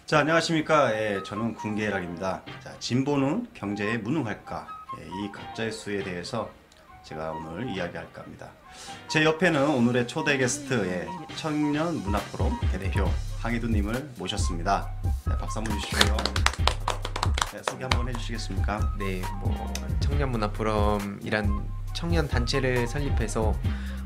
자, 안녕하십니까. 저는 군계락입니다. 자, 진보는 경제에 무능할까? 이 가짜뉴스에 대해서 제가 오늘 이야기할까 합니다. 제 옆에는 오늘의 초대 게스트, 청년 문화포럼 대표 황희두님을 모셨습니다. 네, 박수 한번 주시고요. 네, 소개 한번 해주시겠습니까? 네, 청년문화포럼이란 청년 단체를 설립해서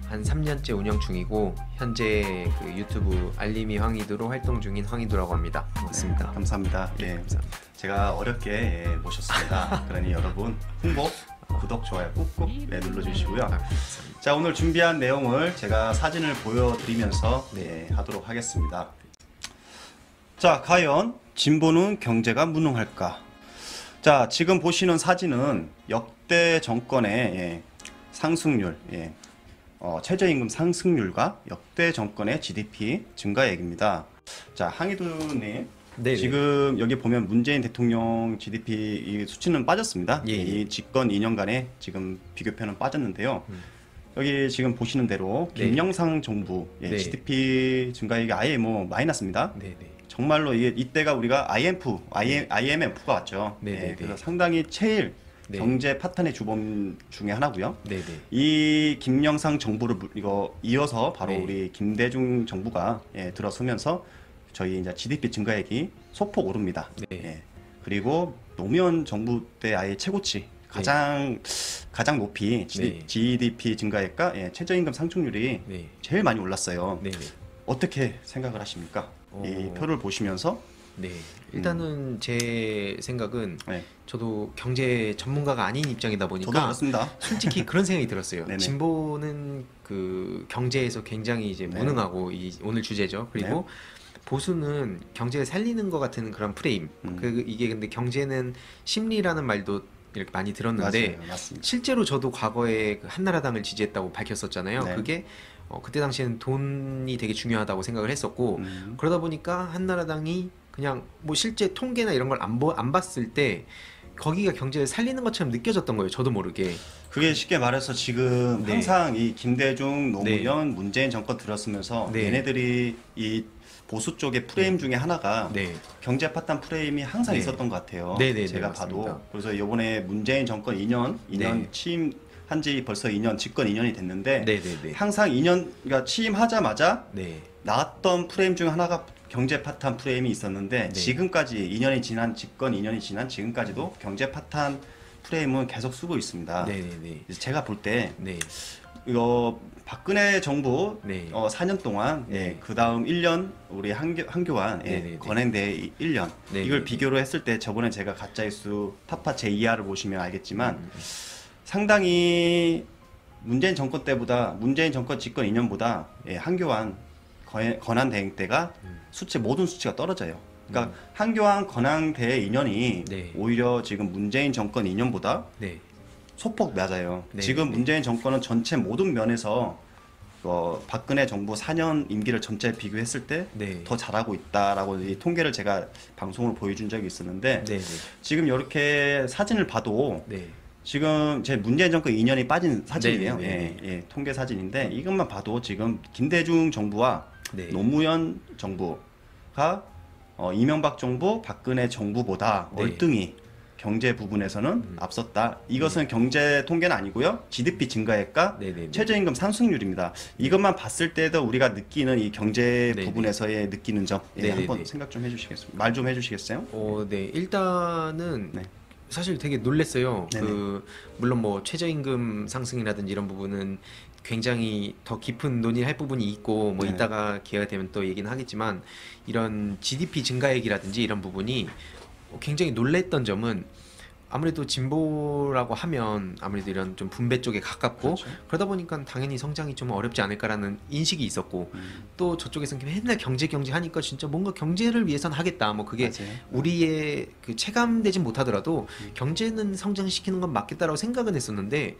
한 3년째 운영 중이고 현재 그 유튜브 알림이 황희두로 활동 중인 황희두라고 합니다. 반갑습니다. 네, 감사합니다. 네, 예, 감사합니다. 제가 어렵게 모셨습니다. 그러니 여러분 홍보, 구독, 좋아요 꾹꾹 눌러주시고요. 자, 오늘 준비한 내용을 제가 사진을 보여드리면서 하도록 하겠습니다. 자, 과연 진보는 경제가 무능할까? 자, 지금 보시는 사진은 역대 정권의 상승률, 최저임금 상승률과 역대 정권의 GDP 증가액입니다. 자, 황희두님, 네네. 지금 여기 보면 문재인 대통령 GDP 이 수치는 빠졌습니다. 예. 이 집권 2년간의 지금 비교표는 빠졌는데요. 여기 지금 보시는 대로 김영삼 정부 네. GDP 증가액이 아예 마이너스입니다. 네네. 정말로 이때가 우리가 IMF가 왔죠. 네네네. 그래서 상당히 제일 네. 경제 파탄의 주범 중에 하나고요. 네네. 이 김영삼 정부를 이어서 바로 네. 우리 김대중 정부가 들어서면서 저희 이제 GDP 증가액이 소폭 오릅니다. 네. 그리고 노무현 정부 때 아예 최고치 가장 높이 GDP 증가액과 최저임금 상승률이 네. 제일 많이 올랐어요. 네네. 어떻게 생각을 하십니까? 이 표를 보시면서 네, 일단은 제 생각은 네. 저도 경제 전문가가 아닌 입장이다 저도 보니까 그렇습니다. 솔직히 그런 생각이 들었어요. 네네. 진보는 그 경제에서 굉장히 이제 무능하고 오늘 주제죠. 그리고 보수는 경제를 살리는 것 같은 그런 프레임. 이게 근데 경제는 심리라는 말도 이렇게 많이 들었는데 맞아요. 맞습니다. 실제로 저도 과거에 그 한나라당을 지지했다고 밝혔었잖아요. 네. 그게 그때 당시에는 돈이 되게 중요하다고 생각을 했었고 그러다 보니까 한나라당이 그냥 실제 통계나 이런 걸 안 봤을 때 거기가 경제를 살리는 것처럼 느껴졌던 거예요. 저도 모르게. 그게 쉽게 말해서 지금 네. 항상 이 김대중, 노무현, 문재인 정권 들었으면서 네. 얘네들이 이 보수 쪽의 프레임 중에 하나가 네. 경제 파탄 프레임이 항상 네. 있었던 것 같아요. 네네네, 제가 맞습니다. 봐도. 그래서 이번에 문재인 정권 2년 네. 취임한 지 벌써 2년, 집권 2년이 됐는데 네네네. 항상 2년, 그러니까 취임하자마자 네. 나왔던 프레임 중 하나가 경제 파탄 프레임이 있었는데 지금까지 2년이 지난 집권 2년이 지난 지금까지도 경제 파탄 프레임은 계속 쓰고 있습니다. 네네네. 그래서 제가 볼 때 네. 이거 박근혜 정부 네. 4년 동안 네. 그 다음 1년 우리 한교안 네네네. 권행대 1년 네네네. 이걸 비교로 했을 때 저번에 제가 가짜뉴스 타파 제2화를 보시면 알겠지만 상당히 문재인 정권 때보다 문재인 정권 집권 2년보다 한교안 권한대행 때가 모든 수치가 떨어져요. 그러니까 한교안 권한대 2년이 네. 오히려 지금 문재인 정권 2년보다 네. 소폭 낮아요. 네, 지금 네. 문재인 정권은 전체 모든 면에서 박근혜 정부 4년 임기를 전체 비교했을 때 더 네. 잘하고 있다라고 이 통계를 제가 방송으로 보여준 적이 있었는데 네. 지금 이렇게 사진을 봐도 네. 지금 제 문재인 정권 2년이 빠진 사진이에요. 네. 통계 사진인데 이것만 봐도 지금 김대중 정부와 네. 노무현 정부가 이명박 정부, 박근혜 정부보다 네. 월등히 경제 부분에서는 앞섰다. 이것은 경제 통계는 아니고요. GDP 증가액과 네네네. 최저임금 상승률입니다. 이것만 봤을 때도 우리가 느끼는 이 경제 네네. 부분에서의 느끼는 점 네네네. 한번 생각 좀 해주시겠어요? 말 좀 해주시겠어요? 네. 일단은 네. 사실 되게 놀랐어요. 네네. 물론 최저임금 상승이라든지 이런 부분은 굉장히 더 깊은 논의를 할 부분이 있고 네네. 이따가 기회가 되면 또 얘기는 하겠지만 이런 GDP 증가액이라든지 이런 부분이 굉장히 놀랬던 점은 아무래도 진보라고 하면 아무래도 이런 좀 분배 쪽에 가깝고 그렇죠. 그러다 보니까 당연히 성장이 좀 어렵지 않을까라는 인식이 있었고 또 저쪽에서는 맨날 경제 하니까 진짜 뭔가 경제를 위해서는 하겠다. 그게 맞아요. 우리의 그 체감되진 못하더라도 경제는 성장시키는 건 맞겠다라고 생각은 했었는데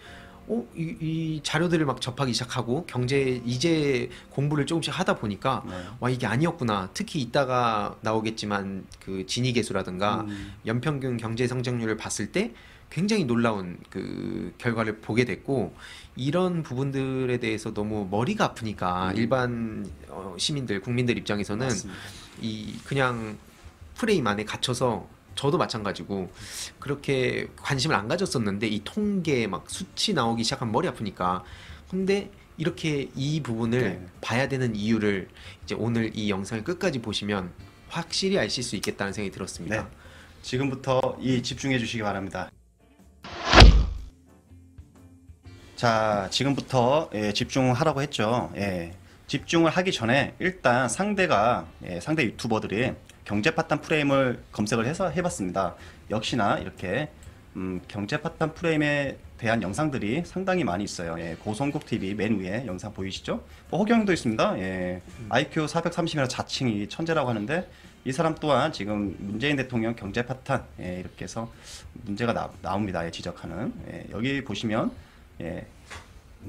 이 자료들을 막 접하기 시작하고 경제 이제 공부를 조금씩 하다 보니까 네. 와 이게 아니었구나. 특히 이따가 나오겠지만 그 지니계수라든가 연평균 경제 성장률을 봤을 때 굉장히 놀라운 그 결과를 보게 됐고 이런 부분들에 대해서 너무 머리가 아프니까 일반 시민들 국민들 입장에서는 맞습니다. 이 그냥 프레임 안에 갇혀서 저도 마찬가지고 그렇게 관심을 안 가졌었는데 이 통계 막 수치 나오기 시작하면 머리 아프니까. 근데 이렇게 이 부분을 네. 봐야 되는 이유를 이제 오늘 이 영상을 끝까지 보시면 확실히 아실 수 있겠다는 생각이 들었습니다. 네. 지금부터 집중해 주시기 바랍니다. 자, 지금부터 집중하라고 했죠. 집중을 하기 전에 일단 상대 유튜버들이 경제 파탄 프레임을 검색을 해서 해봤습니다. 역시나 이렇게 경제 파탄 프레임에 대한 영상들이 상당히 많이 있어요. 고성국 TV 맨 위에 영상 보이시죠? 허경영도 있습니다. IQ 430이라 자칭이 천재라고 하는데 이 사람 또한 지금 문재인 대통령 경제 파탄 이렇게 해서 문제가 나옵니다. 지적하는. 여기 보시면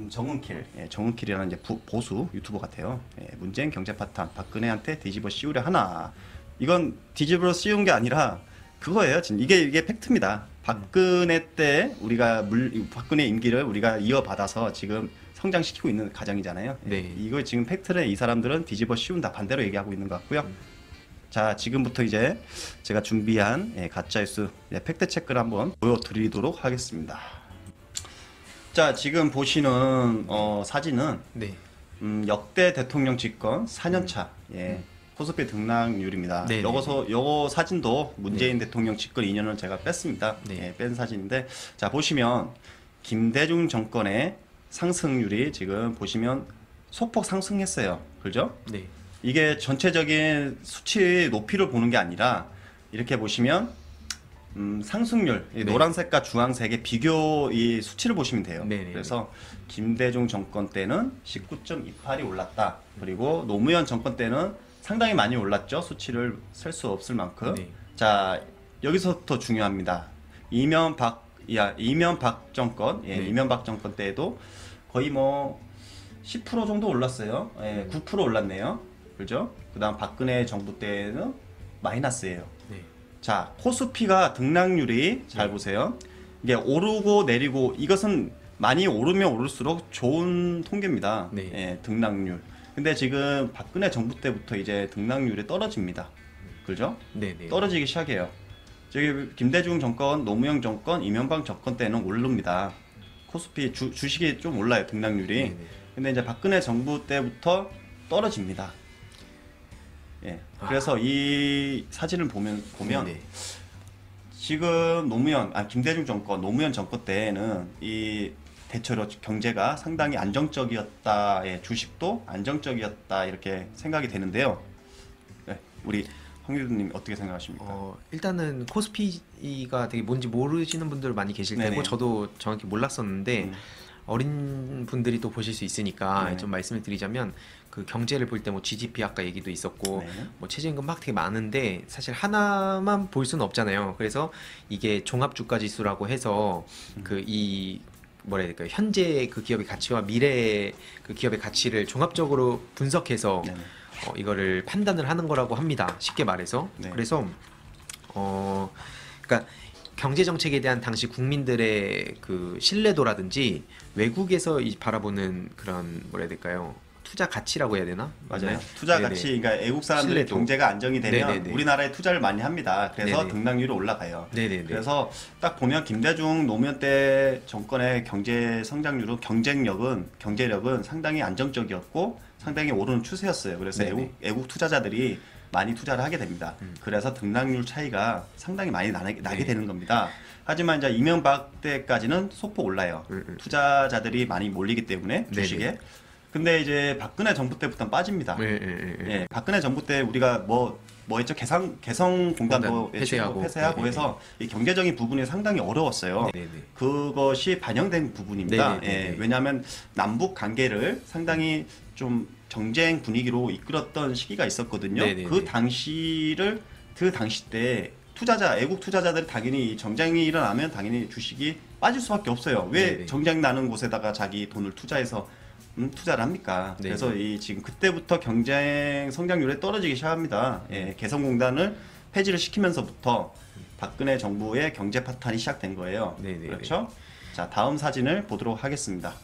정은킬이라는 이제 보수 유튜버 같아요. 문재인 경제 파탄, 박근혜한테 뒤집어 씌우려 하나. 이건 뒤집어 씌운 게 아니라 그거예요. 이게 팩트입니다. 박근혜 때 박근혜 임기를 우리가 이어받아서 지금 성장시키고 있는 가정이잖아요. 네. 이거 지금 팩트를 이 사람들은 뒤집어 씌운다, 반대로 얘기하고 있는 것 같고요. 자, 지금부터 이제 제가 준비한 가짜뉴스 팩트 체크를 한번 보여드리도록 하겠습니다. 자, 지금 보시는 사진은 네. 역대 대통령 집권 4년차 코스피 등락률입니다. 네네. 요거 사진도 문재인 대통령 집권 2년을 제가 뺐습니다. 네. 뺀 사진인데, 자, 보시면 김대중 정권의 상승률이 지금 보시면 소폭 상승했어요. 그죠? 네. 이게 전체적인 수치 높이를 보는 게 아니라 이렇게 보시면 상승률, 이 네. 노란색과 주황색의 비교 이 수치를 보시면 돼요. 네네네. 그래서 김대중 정권 때는 19.28이 올랐다. 그리고 노무현 정권 때는 상당히 많이 올랐죠. 수치를 셀 수 없을 만큼. 네. 자, 여기서부터 중요합니다. 이명박 정권, 네. 이명박 정권 때에도 거의 뭐 10% 정도 올랐어요. 9% 올랐네요. 그죠? 그다음 박근혜 정부 때는 마이너스예요. 네. 자, 코스피가 등락률이 잘 보세요. 이게 오르고 내리고 이것은 많이 오르면 오를수록 좋은 통계입니다. 네. 등락률. 근데 지금 박근혜 정부 때부터 이제 등락률이 떨어집니다. 그죠? 네. 네. 떨어지기 시작해요. 저기 김대중 정권, 노무현 정권, 이명박 정권 때는 오릅니다. 코스피 주식이 좀 올라요, 등락률이. 네. 네. 근데 이제 박근혜 정부 때부터 떨어집니다. 그래서 이 사진을 보면 네. 지금 김대중 정권, 노무현 정권 때에는 이 대체로 경제가 상당히 안정적이었다, 주식도 안정적이었다 이렇게 생각이 되는데요. 우리 황교수님 어떻게 생각하십니까? 일단은 코스피가 되게 뭔지 모르시는 분들 많이 계실 네네. 테고 저도 정확히 몰랐었는데 어린 분들이 또 보실 수 있으니까 네. 좀 말씀을 드리자면 그 경제를 볼 때 뭐 GDP 아까 얘기도 있었고 네. 뭐 최저임금 막 되게 많은데 사실 하나만 볼 수는 없잖아요. 그래서 이게 종합주가지수라고 해서 그 이 뭐라 해야 될까요? 현재 그 기업의 가치와 미래 그 기업의 가치를 종합적으로 분석해서 네네. 이거를 판단을 하는 거라고 합니다. 쉽게 말해서. 네. 그래서 그러니까 경제 정책에 대한 당시 국민들의 그 신뢰도라든지 외국에서 바라보는 그런 뭐라 해야 될까요? 투자 가치라고 해야 되나? 맞아요. 투자 네네. 가치, 그러니까 외국 사람들이 신뢰도. 경제가 안정이 되면 네네네. 우리나라에 투자를 많이 합니다. 그래서 네네. 등락률이 올라가요. 네네네. 그래서 딱 보면 김대중 노무현 때 정권의 경제 성장률은 경제력은 상당히 안정적이었고 상당히 오르는 추세였어요. 그래서 네네. 외국 투자자들이 많이 투자를 하게 됩니다. 그래서 등락률 차이가 상당히 많이 나게 네. 되는 겁니다. 하지만 이제 이명박 때까지는 소폭 올라요. 투자자들이 많이 몰리기 때문에 주식에. 네네. 근데 이제 박근혜 정부 때부터 빠집니다. 네. 박근혜 정부 때 우리가 뭐 했죠? 개성공단도 공단 폐쇄하고. 폐쇄하고 네, 해서 이 경제적인 부분이 상당히 어려웠어요. 네네. 그것이 반영된 부분입니다. 네네네. 왜냐하면 남북 관계를 상당히 좀 정쟁 분위기로 이끌었던 시기가 있었거든요. 네네네. 그 당시 때 외국 투자자들이 당연히 정쟁이 일어나면 당연히 주식이 빠질 수밖에 없어요. 왜 네네. 정쟁 나는 곳에다가 자기 돈을 투자해서 투자를 합니까? 네네. 그래서 지금 그때부터 경쟁 성장률이 떨어지기 시작합니다. 개성공단을 폐지를 시키면서부터 박근혜 정부의 경제 파탄이 시작된 거예요. 네네네. 그렇죠? 자, 다음 사진을 보도록 하겠습니다.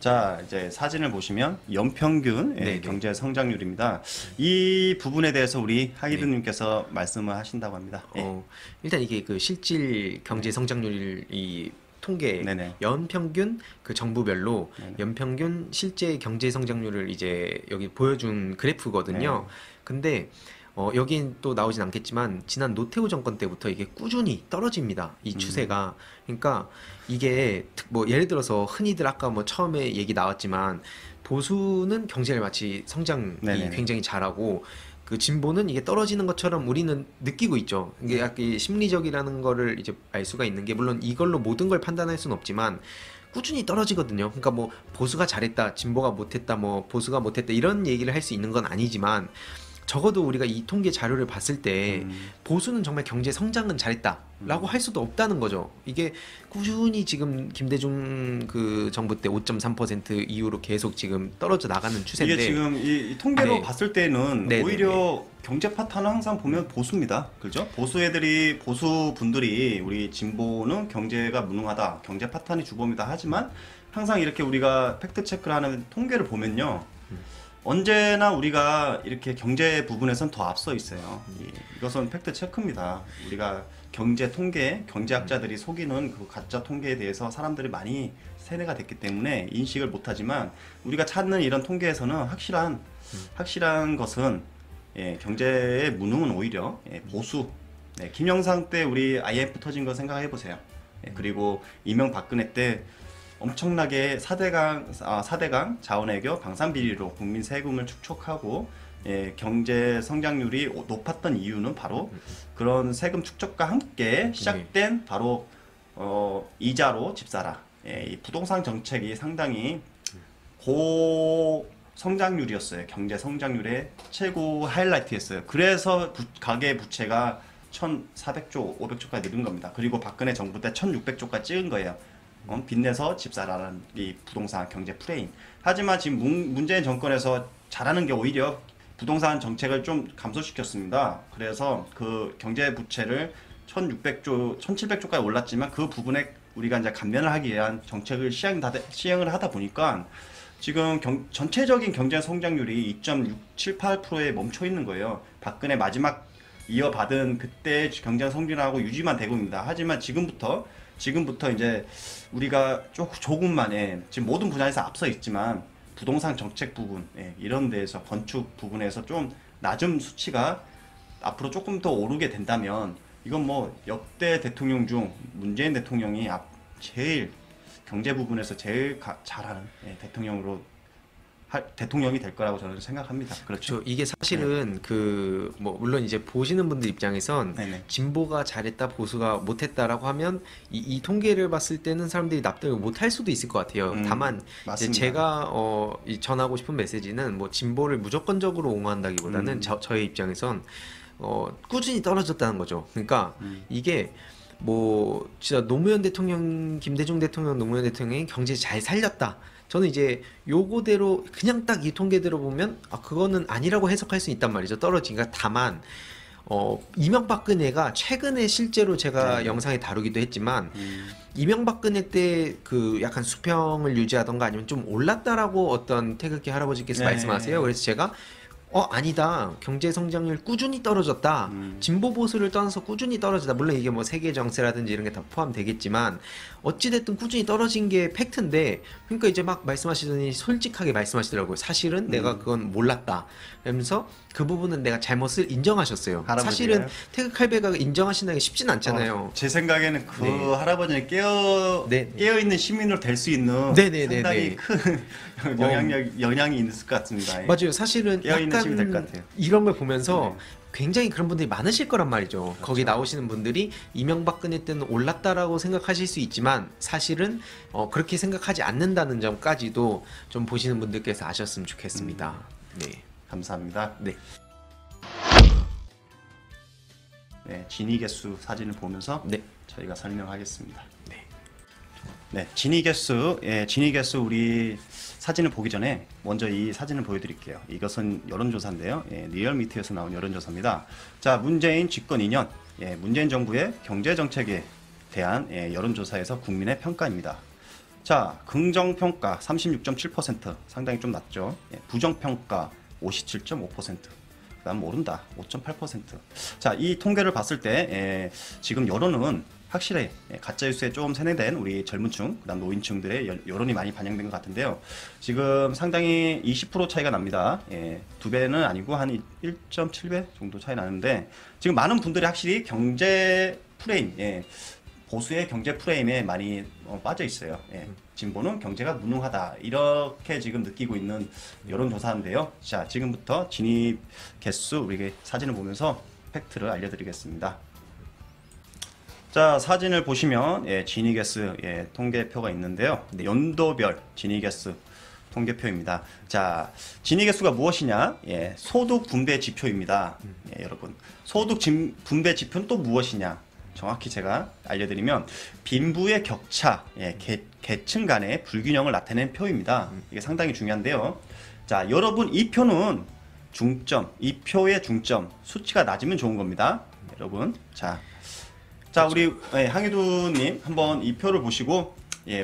자, 이제 사진을 보시면 연평균 네네. 경제 성장률입니다. 이 부분에 대해서 우리 하이드님께서 말씀을 하신다고 합니다. 예. 일단 이게 그 실질 경제 성장률 이 통계 네네. 연평균 그 정부별로 네네. 연평균 실제 경제 성장률을 이제 여기 보여준 그래프거든요. 네. 근데 여긴 또 나오진 않겠지만 지난 노태우 정권 때부터 이게 꾸준히 떨어집니다. 이 추세가. 그러니까 이게 뭐 예를 들어서 흔히들 아까 뭐 처음에 얘기 나왔지만 보수는 경제를 마치 성장이 네네네. 굉장히 잘하고 그 진보는 이게 떨어지는 것처럼 우리는 느끼고 있죠. 이게 약간 이 심리적이라는 거를 이제 알 수가 있는 게 물론 이걸로 모든 걸 판단할 수는 없지만 꾸준히 떨어지거든요. 그러니까 뭐 보수가 잘했다, 진보가 못했다, 뭐 보수가 못했다 이런 얘기를 할 수 있는 건 아니지만 적어도 우리가 이 통계 자료를 봤을 때 보수는 정말 경제 성장은 잘했다라고 할 수도 없다는 거죠. 이게 꾸준히 지금 김대중 그 정부 때 5.3% 이후로 계속 지금 떨어져 나가는 추세인데 이게 지금 이 통계로 네. 봤을 때는 네네네. 오히려 경제 파탄은 항상 보면 보수입니다. 그죠? 보수 분들이 우리 진보는 경제가 무능하다, 경제 파탄이 주범이다 하지만 항상 이렇게 우리가 팩트 체크를 하는 통계를 보면요. 언제나 우리가 이렇게 경제 부분에선 더 앞서 있어요. 이것은 팩트 체크입니다. 우리가 경제 통계, 경제학자들이 속이는 그 가짜 통계에 대해서 사람들이 많이 세뇌가 됐기 때문에 인식을 못하지만 우리가 찾는 이런 통계에서는 확실한 것은 경제의 무능은 오히려 보수. 김영삼 때 우리 IMF 터진 거 생각해 보세요. 그리고 이명박근혜 때 엄청나게 4대강 자원외교 방산비리로 국민 세금을 축적하고 경제 성장률이 높았던 이유는 바로 그런 세금 축적과 함께 시작된 바로 이자로 집 사라. 이 부동산 정책이 상당히 고성장률이었어요. 경제 성장률의 최고 하이라이트였어요. 그래서 가계 부채가 1,400조, 500조까지 늘은 겁니다. 그리고 박근혜 정부 때 1,600조까지 찍은 거예요. 빚내서 집 사라는 이 부동산 경제 프레임. 하지만 지금 문재인 정권에서 잘하는 게 오히려 부동산 정책을 좀 감소시켰습니다. 그래서 그 경제 부채를 1,600조, 1,700조까지 올랐지만 그 부분에 우리가 이제 감면을 하기 위한 정책을 시행을 하다 보니까 지금 전체적인 경제 성장률이 2.678%에 멈춰 있는 거예요. 박근혜 마지막 이어받은 그때 경제 성장하고 유지만 되고 있습니다. 하지만 지금부터 이제 우리가 조금만 지금 모든 분야에서 앞서 있지만 부동산 정책 부분 이런 데에서 건축 부분에서 좀 낮은 수치가 앞으로 조금 더 오르게 된다면 이건 뭐 역대 대통령 중 문재인 대통령이 제일 경제 부분에서 제일 잘하는 대통령이 될 거라고 저는 생각합니다. 그렇죠. 이게 사실은 그 뭐 물론 이제 보시는 분들 입장에선 네네. 진보가 잘했다 보수가 못했다라고 하면 이 통계를 봤을 때는 사람들이 납득을 못할 수도 있을 것 같아요. 다만 이제 맞습니다. 제가 전하고 싶은 메시지는 뭐 진보를 무조건적으로 옹호한다기보다는 저의 입장에선 꾸준히 떨어졌다는 거죠. 그러니까 이게 뭐 진짜 노무현 대통령, 김대중 대통령, 노무현 대통령이 경제 잘 살렸다. 저는 이제 요거대로 그냥 딱 이 통계대로 보면 그거는 아니라고 해석할 수 있단 말이죠. 떨어지니까. 다만 이명박근혜가 최근에 실제로 제가 영상에 다루기도 했지만 이명박근혜 때 그 약간 수평을 유지하던가 아니면 좀 올랐다라고 어떤 태극기 할아버지께서 말씀하세요. 그래서 제가 아니다. 경제 성장률 꾸준히 떨어졌다. 진보 보수를 떠나서 꾸준히 떨어졌다. 물론 이게 뭐 세계 정세라든지 이런 게 다 포함되겠지만 어찌됐든 꾸준히 떨어진 게 팩트인데, 그러니까 이제 막 말씀하시더니 솔직하게 말씀하시더라고요. 사실은 내가 그건 몰랐다. 그러면서 그 부분은 내가 잘못을 인정하셨어요. 할아버지가요? 사실은 태극 할배가 인정하신다는 게 쉽진 않잖아요. 제 생각에는 그 네. 할아버지는 네. 깨어있는 시민으로 될 수 있는 네네네네. 상당히 큰 영향이 있을 것 같습니다. 맞아요. 사실은 깨어있는 시민이 될 것 약간 같아요. 이런 걸 보면서 굉장히 그런 분들이 많으실 거란 말이죠. 거기 나오시는 분들이 이명박근혜 때는 올랐다라고 생각하실 수 있지만 사실은 그렇게 생각하지 않는다는 점까지도 좀 보시는 분들께서 아셨으면 좋겠습니다. 네. 감사합니다. 네. 진위 개수 사진을 보면서 네. 저희가 설명하겠습니다. 네. 진위 개수, 진위 개수 우리 사진을 보기 전에 먼저 이 사진을 보여드릴게요. 이것은 여론조사인데요. 리얼미터에서 나온 여론조사입니다. 자, 문재인 집권 2년, 문재인 정부의 경제 정책에 대한 여론조사에서 국민의 평가입니다. 자, 긍정평가 36.7%, 상당히 좀 낮죠. 예, 부정평가 57.5%, 그다음 모른다 5.8%. 자, 이 통계를 봤을 때 지금 여론은 확실히 가짜뉴스에 좀 세뇌된 우리 젊은층, 그다음 노인층들의 여론이 많이 반영된 것 같은데요. 지금 상당히 20% 차이가 납니다. 두 배는 아니고 한 1.7배 정도 차이 나는데, 지금 많은 분들이 확실히 경제 프레임, 보수의 경제 프레임에 많이 빠져 있어요. 진보는 경제가 무능하다, 이렇게 지금 느끼고 있는 여론조사인데요. 자, 지금부터 진입 개수, 우리 사진을 보면서 팩트를 알려드리겠습니다. 자, 사진을 보시면 진위 개수 통계표가 있는데요. 연도별 진위 개수 통계표입니다. 자, 진위 개수가 무엇이냐? 소득 분배 지표입니다. 여러분, 소득 분배 지표는 또 무엇이냐? 정확히 제가 알려드리면 빈부의 격차, 계층 간의 불균형을 나타내는 표입니다. 이게 상당히 중요한데요. 자, 여러분, 이 표는 중점, 이 표의 중점, 수치가 낮으면 좋은 겁니다. 여러분, 자, 우리 항해두님 한번 이 표를 보시고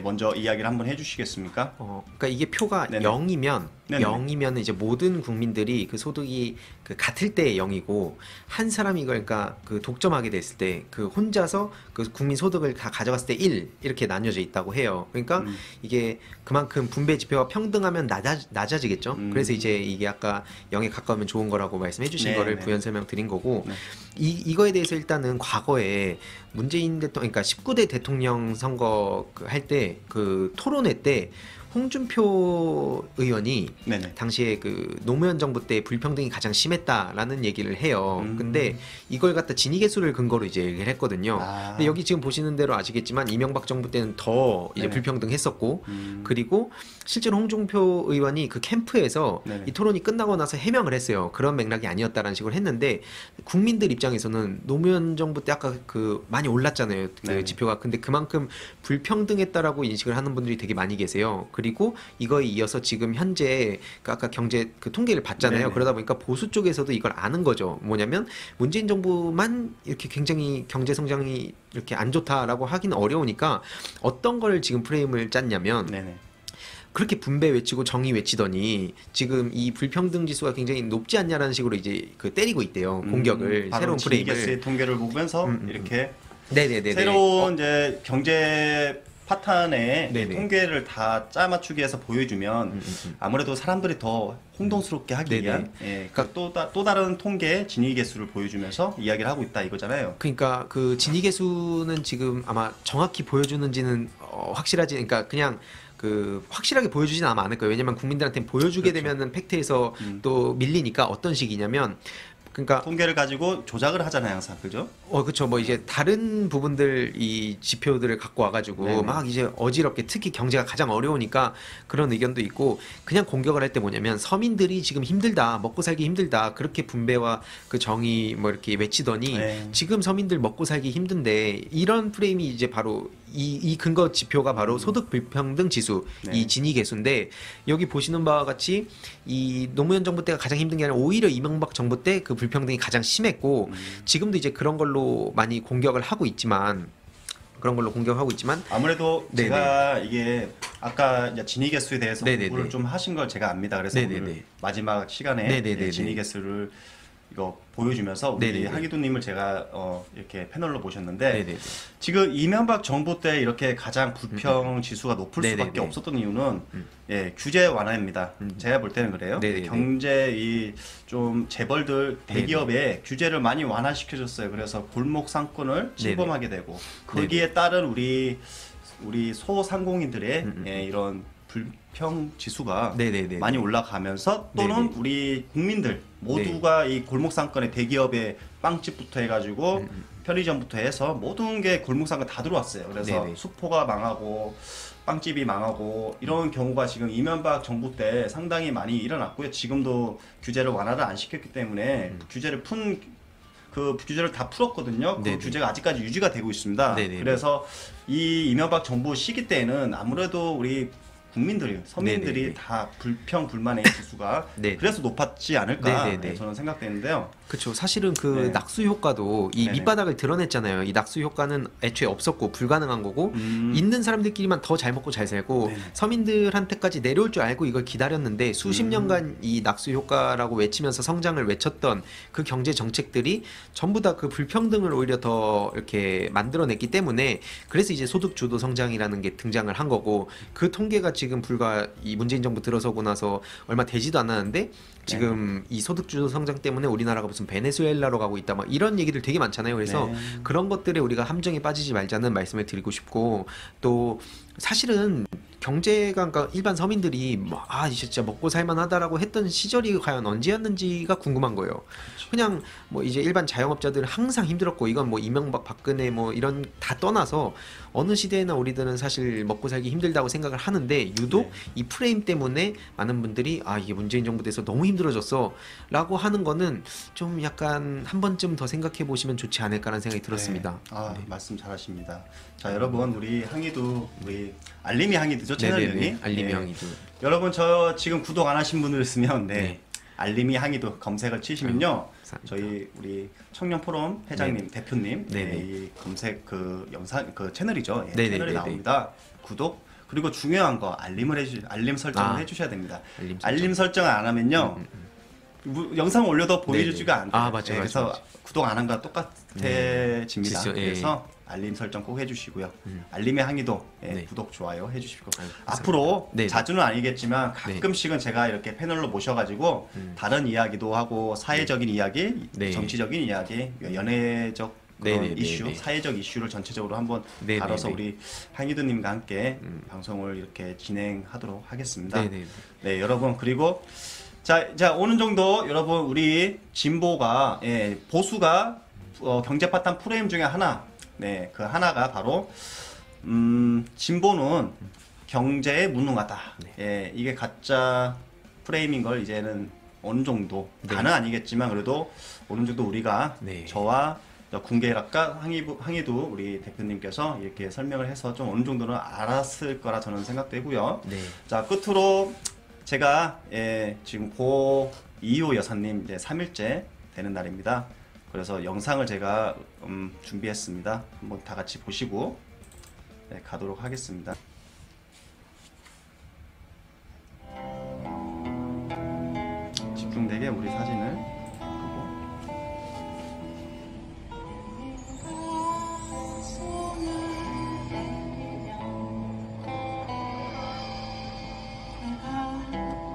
먼저 이야기를 한번 해주시겠습니까? 그러니까 이게 표가 네네. 0이면 네네. 0이면 이제 모든 국민들이 그 소득이 그 같을 때의 0이고, 한 사람이 이걸 그러니까 그 독점하게 됐을 때 그 혼자서 그 국민 소득을 다 가져갔을 때 1 이렇게 나뉘어져 있다고 해요. 그러니까 이게 그만큼 분배 지표가 평등하면 낮아지겠죠. 그래서 이제 이게 아까 0에 가까우면 좋은 거라고 말씀해 주신 네, 거를 네. 부연 설명드린 거고, 네. 이거에 대해서 일단은 과거에 문재인 대통령, 그러니까 19대 대통령 선거 할 때 그 토론회 때 홍준표 의원이 네네. 당시에 그 노무현 정부 때 불평등이 가장 심했다라는 얘기를 해요. 근데 이걸 갖다 진위 개수를 근거로 이제 얘기를 했거든요. 근데 여기 지금 보시는 대로 아시겠지만 이명박 정부 때는 더 이제 네네. 불평등했었고, 그리고 실제로 홍준표 의원이 그 캠프에서 네네. 이 토론이 끝나고 나서 해명을 했어요. 그런 맥락이 아니었다라는 식으로 했는데, 국민들 입장에서는 노무현 정부 때 아까 그 많이 올랐잖아요. 그 네네. 지표가. 근데 그만큼 불평등했다라고 인식을 하는 분들이 되게 많이 계세요. 그리고 이거에 이어서 지금 현재 그 아까 경제 그 통계를 봤잖아요. 네네. 그러다 보니까 보수 쪽에서도 이걸 아는 거죠. 뭐냐면 문재인 정부만 이렇게 굉장히 경제 성장이 이렇게 안 좋다라고 하기는 어려우니까 어떤 걸 지금 프레임을 짰냐면, 네네. 그렇게 분배 외치고 정의 외치더니 지금 이 불평등 지수가 굉장히 높지 않냐라는 식으로 이제 그 때리고 있대요. 공격을, 새로운 진위 프레임을. 개수의 통계를 보면서 이렇게 네네네. 새로운 이제 경제 파탄의 네네. 통계를 다 짜맞추기 위해서 보여주면 아무래도 사람들이 더 홍동스럽게 하기 네네. 위한 그러니까 또 다른 통계 진위 개수를 보여주면서 이야기를 하고 있다 이거잖아요. 그러니까 그 진위 개수는 지금 아마 정확히 보여주는지는 확실하지, 그러니까 그냥 그 확실하게 보여주지는 아마 않을 거예요. 왜냐면 국민들한테 보여주게 그렇죠. 되면은 팩트에서 또 밀리니까. 어떤 식이냐면, 그러니까 통계를 가지고 조작을 하잖아요, 항상. 그죠? 그쵸. 뭐 이제 다른 부분들 이 지표들을 갖고 와가지고 네네. 막 이제 어지럽게, 특히 경제가 가장 어려우니까 그런 의견도 있고, 그냥 공격을 할 때 뭐냐면 서민들이 지금 힘들다, 먹고 살기 힘들다, 그렇게 분배와 그 정의 뭐 이렇게 외치더니 네. 지금 서민들 먹고 살기 힘든데, 이런 프레임이 이제 바로 이 근거 지표가 바로 소득 불평등 지수, 네. 이 진위 개수인데, 여기 보시는 바와 같이 이 노무현 정부 때가 가장 힘든 게 아니라 오히려 이명박 정부 때 그 불평등이 가장 심했고, 지금도 이제 그런 걸로 많이 공격을 하고 있지만, 아무래도 네네. 제가 이게 아까 이제 진위 개수에 대해서 네네네. 공부를 좀 하신 걸 제가 압니다. 그래서 네네네. 오늘 마지막 시간에 네네네네. 진위 개수를 이거 보여주면서 우리 네네네. 하기두님을 제가 이렇게 패널로 모셨는데, 네네네. 지금 이명박 정부 때 이렇게 가장 불평 지수가 높을 네네네. 수밖에 없었던 이유는 규제 완화입니다. 제가 볼 때는 그래요. 네네네. 경제 이 좀 재벌들 대기업에 규제를 많이 완화시켜줬어요. 그래서 골목 상권을 침범하게 되고, 거기에 따른 우리 소상공인들의 이런 불평 지수가 네네네. 많이 올라가면서, 또는 네네. 우리 국민들 모두가 이 골목 상권의 대기업의 빵집부터 해가지고 편의점부터 해서 모든 게 골목 상권 다 들어왔어요. 그래서 네네. 수포가 망하고 빵집이 망하고 이런 경우가 지금 이명박 정부 때 상당히 많이 일어났고요. 지금도 규제를 완화를 안 시켰기 때문에 규제를 다 풀었거든요. 그 네네. 규제가 아직까지 유지가 되고 있습니다. 네네. 그래서 이 이명박 정부 시기 때는 아무래도 우리 국민들이 서민들이 네네네. 다 불평 불만의 지수가 네. 그래서 높았지 않을까 네네네. 네, 저는 생각되는데요. 그렇죠. 사실은 그 네. 낙수 효과도 이 네네. 밑바닥을 드러냈잖아요. 이 낙수 효과는 애초에 없었고 불가능한 거고 있는 사람들끼리만 더 잘 먹고 잘 살고 네네. 서민들한테까지 내려올 줄 알고 이걸 기다렸는데 수십 년간 이 낙수 효과라고 외치면서 성장을 외쳤던 그 경제 정책들이 전부 다 그 불평등을 오히려 더 이렇게 만들어냈기 때문에 그래서 이제 소득 주도 성장이라는 게 등장을 한 거고 그 통계가 지금 불과 이 문재인 정부 들어서고 나서 얼마 되지도 않았는데 지금 이 소득 주도 성장 때문에 우리나라가 무슨 베네수엘라로 가고 있다 막 이런 얘기들 되게 많잖아요. 그래서 네. 그런 것들에 우리가 함정에 빠지지 말자는 말씀을 드리고 싶고 또 사실은 경제가 그러니까 일반 서민들이 아 진짜 먹고 살만하다라고 했던 시절이 과연 언제였는지가 궁금한 거예요. 그냥 뭐 이제 일반 자영업자들은 항상 힘들었고 이건 뭐 이명박 박근혜 뭐 이런 다 떠나서 어느 시대에나 우리들은 사실 먹고 살기 힘들다고 생각을 하는데 유독 네. 이 프레임 때문에 많은 분들이 아 이게 문재인 정부 돼서 너무 힘들어졌어 라고 하는 거는 좀 약간 한 번쯤 더 생각해 보시면 좋지 않을까라는 생각이 들었습니다. 네. 아, 말씀 잘하십니다. 자, 여러분 우리 항의도 우리 알림이 항의도죠 채널 네네네. 이름이. 알림이 네. 항의도. 여러분 저 지금 구독 안 하신 분들 있으면 네. 네. 알림이 항의도 검색을 치시면요. 감사합니다. 저희 우리 청년 포럼 회장님 대표님 네네. 네, 이 검색 그 영상 그 채널이죠. 예, 네네네네. 채널이 나옵니다. 구독 그리고 중요한 거 알림 설정을 아. 해주셔야 됩니다. 알림 설정. 알림 설정을 안 하면요. 영상 올려도 보여주지가 않아요. 아, 맞아요, 그래서 맞아요. 구독 안 한 거랑 똑같아집니다. 진짜, 예. 그래서 알림 설정 꼭 해주시고요. 알림의 항의도 예, 네. 구독 좋아요 해주시고 아유, 감사합니다. 앞으로 네. 자주는 아니겠지만 가끔씩은 제가 이렇게 패널로 모셔가지고 다른 이야기도 하고 사회적인 이야기, 네. 정치적인 이야기, 연애적 그런 네네네네. 이슈, 사회적 이슈를 전체적으로 한번 네네네. 다뤄서 우리 항의도님과 함께 방송을 이렇게 진행하도록 하겠습니다. 네네. 네, 여러분 그리고 자 오는 정도 여러분 우리 진보가 예, 보수가 경제 파탄 프레임 중에 하나, 네, 그 하나가 바로 진보는 경제에 무능하다. 예, 이게 가짜 프레임인 걸 이제는 어느 정도 네. 다는 아니겠지만 그래도 어느 정도 우리가 네. 저와 군계학과 항의도 우리 대표님께서 이렇게 설명을 해서 좀 어느 정도는 알았을 거라 저는 생각되고요. 네. 자 끝으로 제가 지금 고 이호 여사님 이제 3일째 되는 날입니다. 그래서 영상을 제가 준비했습니다. 한번 다 같이 보시고 네, 가도록 하겠습니다. 집중되게 우리 사진을 끄고